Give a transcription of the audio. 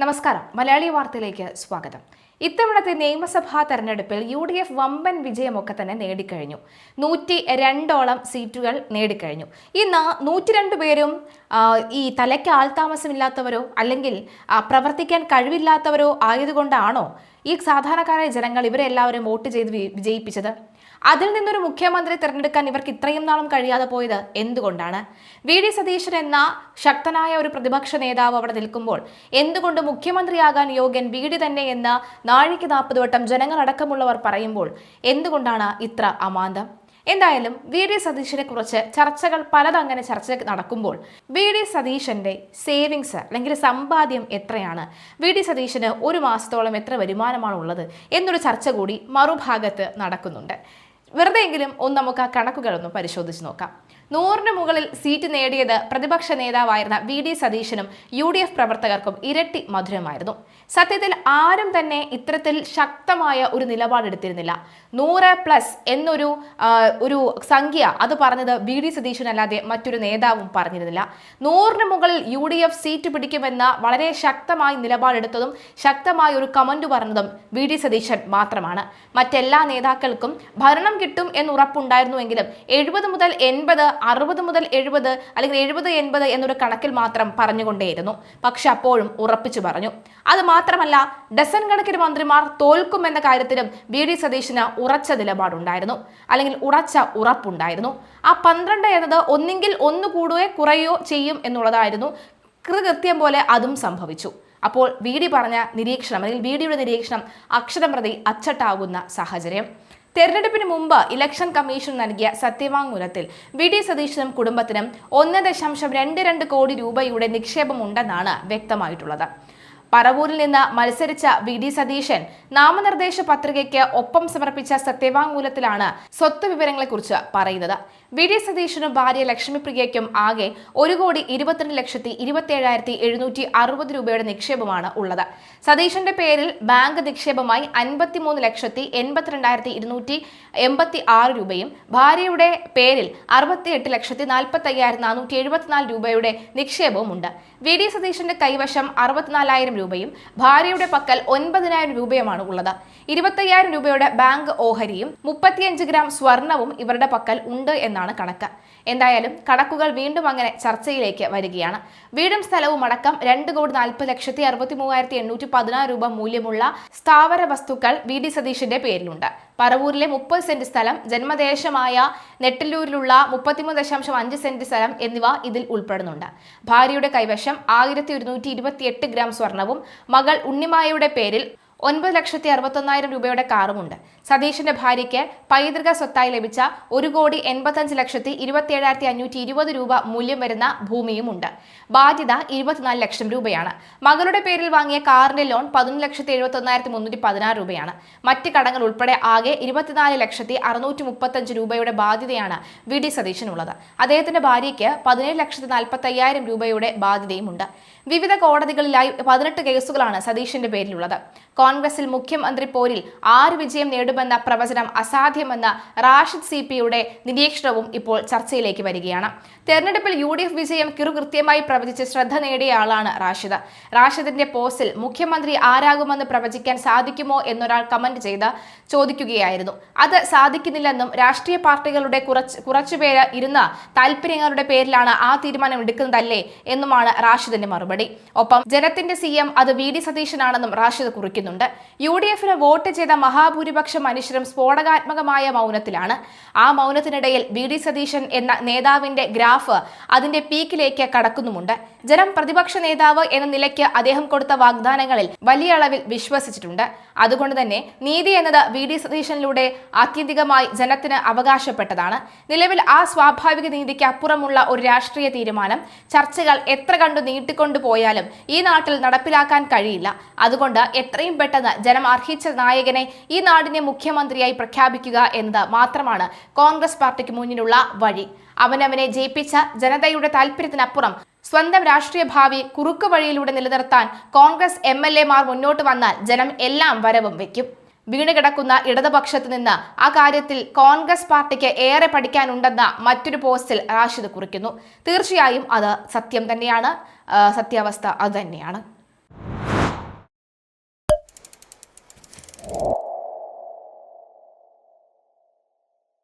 നമസ്കാരം. മലയാളി വാർത്തയിലേക്ക് സ്വാഗതം. ഇത്തവണത്തെ നിയമസഭാ തെരഞ്ഞെടുപ്പിൽ UDF വമ്പൻ വിജയമൊക്കെ തന്നെ നേടിക്കഴിഞ്ഞു. 102ഓളം സീറ്റുകൾ നേടിക്കഴിഞ്ഞു. ഈ 102 പേരും ഈ തലയ്ക്ക് ആൾതാമസമില്ലാത്തവരോ അല്ലെങ്കിൽ പ്രവർത്തിക്കാൻ കഴിവില്ലാത്തവരോ ആയതുകൊണ്ടാണോ ഈ സാധാരണക്കാരായ ജനങ്ങൾ ഇവരെല്ലാവരും വോട്ട് ചെയ്ത് വിജയിപ്പിച്ചത്? അതിൽ നിന്നൊരു മുഖ്യമന്ത്രി തിരഞ്ഞെടുക്കാൻ ഇവർക്ക് ഇത്രയും നാളും കഴിയാതെ പോയത് എന്തുകൊണ്ടാണ്? VD സതീശൻ എന്ന ശക്തനായ ഒരു പ്രതിപക്ഷ നേതാവ് അവിടെ നിൽക്കുമ്പോൾ എന്തുകൊണ്ട് മുഖ്യമന്ത്രിയാകാൻ യോഗ്യൻ VD തന്നെ എന്ന് നാഴിക്ക് 40 വട്ടം ജനങ്ങളടക്കമുള്ളവർ പറയുമ്പോൾ എന്തുകൊണ്ടാണ് ഇത്ര അമാന്തം? എന്തായാലും VD സതീശനെ കുറിച്ച് ചർച്ചകൾ പലതങ്ങനെ ചർച്ച നടക്കുമ്പോൾ VD സതീശന്റെ സേവിങ്സ് അല്ലെങ്കിൽ സമ്പാദ്യം എത്രയാണ്, VD സതീശന് ഒരു മാസത്തോളം എത്ര വരുമാനമാണ് ഉള്ളത് എന്നൊരു ചർച്ച കൂടി മറുഭാഗത്ത് നടക്കുന്നുണ്ട്. വെറുതെയെങ്കിലും നമുക്ക് ആ കണക്കുകളൊന്ന് പരിശോധിച്ച് നോക്കാം. 100ന് മുകളിൽ സീറ്റ് നേടിയത് പ്രതിപക്ഷ നേതാവായിരുന്ന VD സതീശനും UDF പ്രവർത്തകർക്കും ഇരട്ടി മധുരമായിരുന്നു. സത്യത്തിൽ ആരും തന്നെ ഇത്തരത്തിൽ ശക്തമായ ഒരു നിലപാടെടുത്തിരുന്നില്ല. 100+ എന്നൊരു ഒരു സംഖ്യ അത് പറഞ്ഞത് VD സതീശനല്ലാതെ മറ്റൊരു നേതാവും പറഞ്ഞിരുന്നില്ല. 100ന് മുകളിൽ UDF സീറ്റ് പിടിക്കുമെന്ന വളരെ ശക്തമായി നിലപാടെടുത്തതും ശക്തമായ ഒരു കമന്റ് പറഞ്ഞതും VD സതീശൻ മാത്രമാണ്. മറ്റെല്ലാ നേതാക്കൾക്കും ഭരണം കിട്ടും എന്ന് ഉറപ്പുണ്ടായിരുന്നുവെങ്കിലും 70 മുതൽ 80, 60 മുതൽ 70 അല്ലെങ്കിൽ 70-80 എന്നൊരു കണക്കിൽ മാത്രം പറഞ്ഞുകൊണ്ടേയിരുന്നു. പക്ഷെ അപ്പോഴും ഉറപ്പിച്ചു പറഞ്ഞു. അത് മാത്രമല്ല, ഡസൻ കണക്കിന് മന്ത്രിമാർ തോൽക്കുമെന്ന കാര്യത്തിലും VD സതീശന് ഉറച്ച നിലപാടുണ്ടായിരുന്നു, അല്ലെങ്കിൽ ഉറച്ച ഉറപ്പുണ്ടായിരുന്നു. ആ 12 എന്നത് ഒന്നെങ്കിൽ ഒന്ന് കൂടുകയോ കുറയോ ചെയ്യും എന്നുള്ളതായിരുന്നു. കൃത്യം പോലെ അതും സംഭവിച്ചു. അപ്പോൾ VD പറഞ്ഞ നിരീക്ഷണം അല്ലെങ്കിൽ VDയുടെ നിരീക്ഷണം അക്ഷരം പ്രതി അച്ചട്ടാകുന്ന സാഹചര്യം. തെരഞ്ഞെടുപ്പിന് മുമ്പ് ഇലക്ഷൻ കമ്മീഷൻ നൽകിയ സത്യവാങ്മൂലത്തിൽ VD സതീശനും കുടുംബത്തിനും 1.22 കോടി രൂപയുടെ നിക്ഷേപമുണ്ടെന്നാണ് വ്യക്തമായിട്ടുള്ളത്. പറവൂരിൽ നിന്ന് മത്സരിച്ച VD സതീശൻ നാമനിർദ്ദേശ പത്രികയ്ക്ക് ഒപ്പം സമർപ്പിച്ച സത്യവാങ്മൂലത്തിലാണ് സ്വത്ത് വിവരങ്ങളെക്കുറിച്ച് പറയുന്നത്. VD സതീശനും ഭാര്യ ലക്ഷ്മിപ്രിയയ്ക്കും ആകെ 1,22,27,760 രൂപയുടെ നിക്ഷേപമാണ് ഉള്ളത്. സതീശന്റെ പേരിൽ ബാങ്ക് നിക്ഷേപമായി 53,82,286 രൂപയും ഭാര്യയുടെ പേരിൽ 68,45,474 രൂപയുടെ നിക്ഷേപവും ഉണ്ട്. VD സതീശന്റെ കൈവശം 64,000 രൂപയും ഭാര്യയുടെ പക്കൽ 9,000 രൂപയുമാണ് ഉള്ളത്. 25,000 രൂപയുടെ ബാങ്ക് ഓഹരിയും 35 ഗ്രാം സ്വർണവും ഇവരുടെ പക്കൽ ഉണ്ട് എന്നാണ് കണക്ക്. എന്തായാലും കണക്കുകൾ വീണ്ടും അങ്ങനെ ചർച്ചയിലേക്ക് വരികയാണ്. വീടും സ്ഥലവും അടക്കം 2,40,63,816 രൂപ മൂല്യമുള്ള സ്ഥാവര വസ്തുക്കൾ VD സതീശന്റെ പേരിലുണ്ട്. പറവൂരിലെ 30 സെന്റ് സ്ഥലം, ജന്മദേശമായ നെട്ടല്ലൂരിലുള്ള 33.5 സെന്റ് സ്ഥലം എന്നിവ ഇതിൽ ഉൾപ്പെടുന്നുണ്ട്. ഭാര്യയുടെ കൈവശം 1,128 ഗ്രാം സ്വർണവും മകൾ ഉണ്ണിമായയുടെ പേരിൽ 9,61,000 രൂപയുടെ കാറുമുണ്ട്. സതീശന്റെ ഭാര്യയ്ക്ക് പൈതൃക സ്വത്തായി ലഭിച്ച 1,85,27,520 രൂപ മൂല്യം വരുന്ന ഭൂമിയുമുണ്ട്. ബാധ്യത 24 ലക്ഷം രൂപയാണ്. മകളുടെ പേരിൽ വാങ്ങിയ കാറിന്റെ ലോൺ 11,71,316 രൂപയാണ്. മറ്റ് കടങ്ങൾ ഉൾപ്പെടെ ആകെ 24,635 രൂപയുടെ ബാധ്യതയാണ് VD സതീശനുള്ളത്. അദ്ദേഹത്തിന്റെ ഭാര്യയ്ക്ക് 17,45,000 രൂപയുടെ ബാധ്യതയുമുണ്ട്. വിവിധ കോടതികളിലായി 18 കേസുകളാണ് സതീശന്റെ പേരിലുള്ളത്. കോൺഗ്രസിൽ മുഖ്യമന്ത്രി പോരിൽ 6 വിജയം നേടുമെന്ന പ്രവചനം അസാധ്യമെന്ന റാഷിദ് CPയുടെ നിരീക്ഷണവും ഇപ്പോൾ ചർച്ചയിലേക്ക് വരികയാണ്. തെരഞ്ഞെടുപ്പിൽ UDF വിജയം കൃത്യമായി പ്രവചിച്ച് ശ്രദ്ധ നേടിയ ആളാണ് റാഷിദ്. റാഷിദിന്റെ പോസ്റ്റിൽ മുഖ്യമന്ത്രി ആരാകുമെന്ന് പ്രവചിക്കാൻ സാധിക്കുമോ എന്നൊരാൾ കമന്റ് ചെയ്ത് ചോദിക്കുകയായിരുന്നു. അത് സാധിക്കുന്നില്ലെന്നും രാഷ്ട്രീയ പാർട്ടികളുടെ കുറച്ചുപേര് ഇരുന്ന താല്പര്യങ്ങളുടെ പേരിലാണ് ആ തീരുമാനം എടുക്കുന്നതല്ലേ എന്നുമാണ് റാഷിദിന്റെ മറുപടി. ഒപ്പം ജനത്തിന്റെ CM അത് VD സതീശനാണെന്നും റാഷിദ് കുറിക്കുന്നുണ്ട്. UDFന് വോട്ട് ചെയ്ത മഹാഭൂരിപക്ഷം മനുഷ്യരും സ്ഫോടകാത്മകമായ മൗനത്തിലാണ്. ആ മൗനത്തിനിടയിൽ VD സതീശൻ എന്ന നേതാവിന്റെ ഗ്രാഫ് അതിന്റെ പീക്കിലേക്ക് കടക്കുന്നുമുണ്ട്. ജനം പ്രതിപക്ഷ നേതാവ് എന്ന നിലയ്ക്ക് അദ്ദേഹം കൊടുത്ത വാഗ്ദാനങ്ങളിൽ വലിയ അളവിൽ വിശ്വസിച്ചിട്ടുണ്ട്. അതുകൊണ്ട് തന്നെ നീതി എന്നത് VD സതീശനിലൂടെ ആത്യന്തികമായി ജനത്തിന് അവകാശപ്പെട്ടതാണ്. നിലവിൽ ആ സ്വാഭാവിക നീതിക്ക് അപ്പുറമുള്ള ഒരു രാഷ്ട്രീയ തീരുമാനം ചർച്ചകൾ എത്ര കണ്ടു നീട്ടിക്കൊണ്ടുപോയാലും ഈ നാട്ടിൽ നടപ്പിലാക്കാൻ കഴിയില്ല. അതുകൊണ്ട് എത്രയും പെട്ടെന്ന് ജനം അർഹിച്ച നായകനെ ഈ നാടിന്റെ മുഖ്യമന്ത്രിയായി പ്രഖ്യാപിക്കുക എന്നത് മാത്രമാണ് കോൺഗ്രസ് പാർട്ടിക്ക് മുന്നിലുള്ള വഴി. അവനവനെ ജയിപ്പിച്ച ജനതയുടെ താല്പര്യത്തിനപ്പുറം സ്വന്തം രാഷ്ട്രീയ ഭാവി കുറുക്കു വഴിയിലൂടെ നിലനിർത്താൻ കോൺഗ്രസ് MLA മാർ മുന്നോട്ട് വന്നാൽ ജനം എല്ലാം വരവും വെക്കും. വീണുകിടക്കുന്ന ഇടതുപക്ഷത്ത് നിന്ന് ആ കാര്യത്തിൽ കോൺഗ്രസ് പാർട്ടിക്ക് ഏറെ പഠിക്കാനുണ്ടെന്ന മറ്റൊരു പോസ്റ്റിൽ റാഷിദ് കുറിക്കുന്നു. തീർച്ചയായും അത് സത്യം തന്നെയാണ്, സത്യാവസ്ഥ അത് തന്നെയാണ്.